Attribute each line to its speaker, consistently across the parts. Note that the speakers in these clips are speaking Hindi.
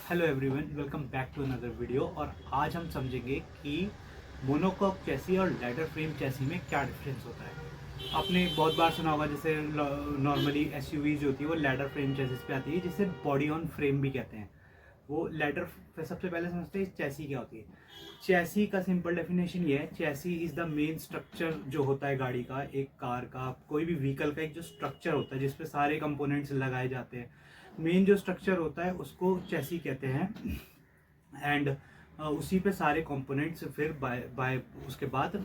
Speaker 1: Hello everyone, welcome back to another video. और आज हम समझेंगे कि मोनोकॉक चैसी और लैडर फ्रेम चैसी में क्या डिफरेंस होता है। आपने बहुत बार सुना होगा, जैसे नॉर्मली एसयूवीज होती है वो लैडर फ्रेम चैसिस पे आती है, जिसे बॉडी ऑन फ्रेम भी कहते हैं। वो लैडर, सबसे पहले समझते हैं चैसी क्या होती है। चैसी का सिंपल डेफिनेशन ये है, chassis is the main structure जो होता है गाड़ी का, एक कार का, कोई भी व्हीकल का एक जो स्ट्रक्चर होता है जिसपे सारे कंपोनेंट्स लगाए जाते हैं। मेन जो स्ट्रक्चर होता है उसको चैसी कहते हैं। एंड उसी पे सारे कंपोनेंट्स फिर बाय बाय उसके बाद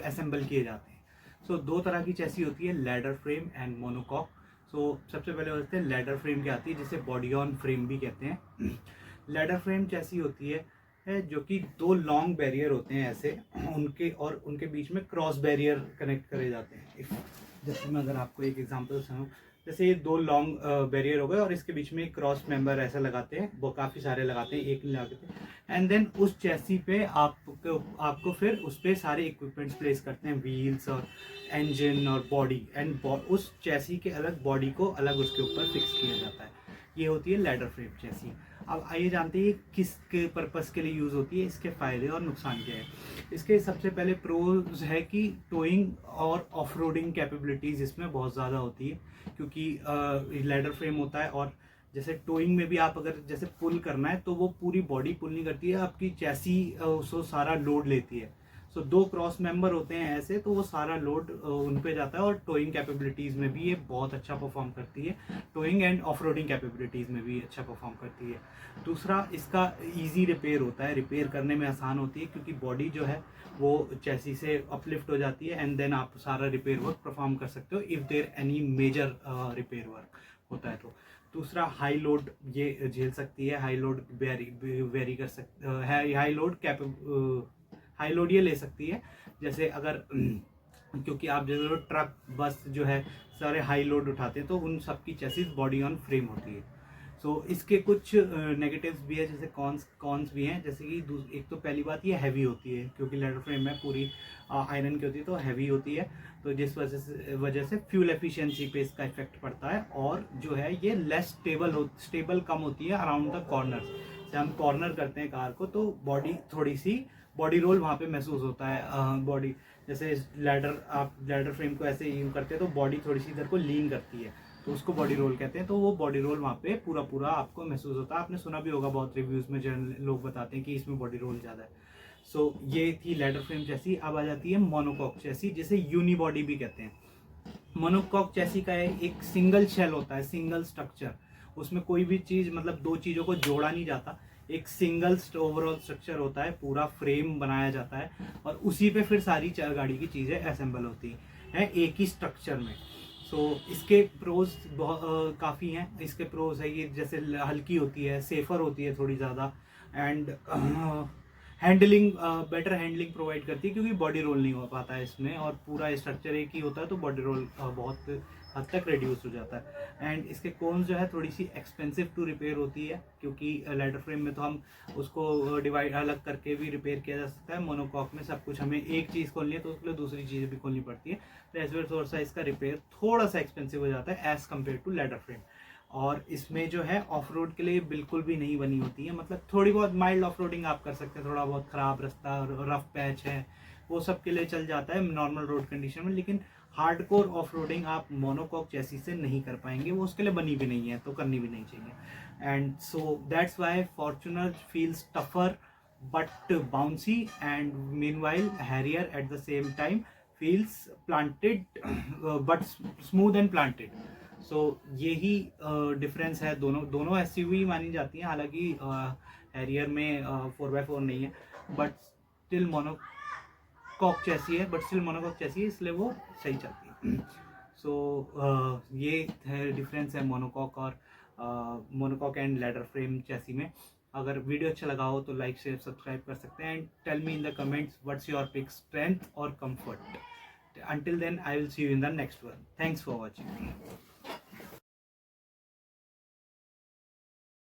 Speaker 1: असेंबल किए जाते हैं। सो दो तरह की चैसी होती है, लैडर फ्रेम एंड मोनोकॉक। सो सबसे पहले होते हैं लैडर फ्रेम की आती है, जिसे बॉडी ऑन फ्रेम भी कहते हैं। लैडर फ्रेम चैसी होती है जो कि दो लॉन्ग बैरियर होते हैं ऐसे, उनके बीच में क्रॉस बैरियर कनेक्ट करे जाते हैं। जैसे मैं अगर आपको एक एग्जांपल दूं, जैसे ये दो लॉन्ग बैरियर हो गए और इसके बीच में एक क्रॉस मेंबर ऐसा लगाते हैं, वो काफ़ी सारे लगाते हैं, एक नहीं लगाते। एंड देन उस चैसी पे आपको फिर उस पर सारे इक्विपमेंट्स प्लेस करते हैं, व्हील्स और इंजन और बॉडी, एंड उस चैसी के अलग बॉडी को अलग उसके ऊपर फिक्स किया जाता है। ये होती है लैडर फ्रेम चैसी। अब आइए जानते हैं किस के पर्पस के लिए यूज़ होती है, इसके फ़ायदे और नुकसान क्या है। इसके सबसे पहले प्रोज है कि टोइंग और ऑफ रोडिंग कैपेबिलिटीज़ इसमें बहुत ज़्यादा होती है, क्योंकि लैडर फ्रेम होता है। और जैसे टोइंग में भी आप अगर जैसे पुल करना है तो वो पूरी बॉडी पुल नहीं करती है, आपकी चैसी उसको सारा लोड लेती है। सो दो क्रॉस मेंबर होते हैं ऐसे, तो वो सारा लोड उन पे जाता है। और टोइंग कैपेबिलिटीज़ में भी ये बहुत अच्छा परफॉर्म करती है, towing end off roading capabilities में भी अच्छा परफॉर्म करती है। दूसरा, इसका इजी रिपेयर होता है, रिपेयर करने में आसान होती है, क्योंकि बॉडी जो है वो चैसी से अपलिफ्ट हो जाती है, एंड देन आप सारा रिपेयर वर्क परफॉर्म कर सकते हो if there any major repair work होता है तो। दूसरा, हाई लोड ये झेल सकती है, हाई लोड वेरी कर सकते है, हाई लोड ये ले सकती है। जैसे अगर क्योंकि आप जो ट्रक बस जो है सारे हाई लोड उठाते हैं, तो उन सबकी चेसिस बॉडी ऑन फ्रेम होती है। सो इसके कुछ नेगेटिव्स भी है, जैसे कॉन्स भी हैं। जैसे कि एक तो पहली बात, ये हैवी होती है, क्योंकि लेडर फ्रेम में पूरी आयरन की होती है तो हैवी होती है, तो जिस वजह से फ्यूल एफिशिएंसी पे इसका इफेक्ट पड़ता है। और जो है ये लेस स्टेबल कम होती है अराउंड द कॉर्नर। जब हम कॉर्नर करते हैं कार को तो बॉडी थोड़ी सी बॉडी रोल वहाँ पे महसूस होता है। बॉडी जैसे आप लैडर फ्रेम को ऐसे यूँ करते हैं तो बॉडी थोड़ी सी इधर को लीन करती है, तो उसको बॉडी रोल कहते हैं। तो वो बॉडी रोल वहाँ पे पूरा पूरा आपको महसूस होता है। आपने सुना भी होगा बहुत रिव्यूज़ में जनरल लोग बताते हैं कि इसमें बॉडी रोल ज़्यादा है। सो ये थी लैडर फ्रेम चैसी। अब आ जाती है मोनोकॉक चैसी, जिसे यूनिबॉडी भी कहते हैं। मोनोकॉक चैसी का एक सिंगल शेल होता है, सिंगल स्ट्रक्चर। उसमें कोई भी चीज़, मतलब दो चीज़ों को जोड़ा नहीं जाता, एक सिंगल ओवरऑल स्ट्रक्चर होता है, पूरा फ्रेम बनाया जाता है और उसी पे फिर सारी गाड़ी की चीज़ें असेंबल होती हैं एक ही स्ट्रक्चर में। सो इसके प्रोज काफ़ी हैं। इसके प्रोज है, ये जैसे हल्की होती है, सेफर होती है थोड़ी ज़्यादा, and handling, better handling provide करती है, क्योंकि बॉडी रोल नहीं हो पाता है इसमें, और पूरा स्ट्रक्चर एक ही होता है, तो बॉडी रोल बहुत हद तक रिड्यूस हो जाता है। एंड इसके कोन्स जो है थोड़ी सी एक्सपेंसिव टू रिपेयर होती है, क्योंकि लैडर फ्रेम में तो हम उसको डिवाइड अलग करके भी रिपेयर किया जा सकता है। मोनोकॉक में सब कुछ हमें एक चीज़ खोलनी है तो उसके लिए दूसरी चीज़ें भी खोलनी पड़ती है, तो इस वजह से इसका रिपेयर थोड़ा सा एक्सपेंसिव हो जाता है as compare to ladder frame. और इसमें जो है ऑफ रोड के लिए बिल्कुल भी नहीं बनी होती है, मतलब थोड़ी बहुत माइल्ड ऑफ रोडिंग आप कर सकते हैं, थोड़ा बहुत ख़राब रास्ता रफ पैच है वो सब के लिए चल जाता है नॉर्मल रोड कंडीशन में। लेकिन हार्डकोर ऑफ रोडिंग आप मोनोकॉक चैसी से नहीं कर पाएंगे, वो उसके लिए बनी भी नहीं है, तो करनी भी नहीं चाहिए। And so that's why Fortuner feels tougher but bouncy, and meanwhile Harrier at the same time feels planted but smooth and planted. सो यही डिफरेंस है, दोनों एसयूवी मानी जाती हैं। हालांकि हैरियर में 4x4 नहीं है, बट स्टिल मोनोकॉक चैसी है, इसलिए वो सही चलती है। सो ये है डिफरेंस है monocoque and ladder frame chassis में। अगर वीडियो अच्छा लगा हो तो लाइक शेयर सब्सक्राइब कर सकते हैं, and tell me in the comments what's your pick, strength और comfort. Until then, I will see you in the next one. Thanks for watching.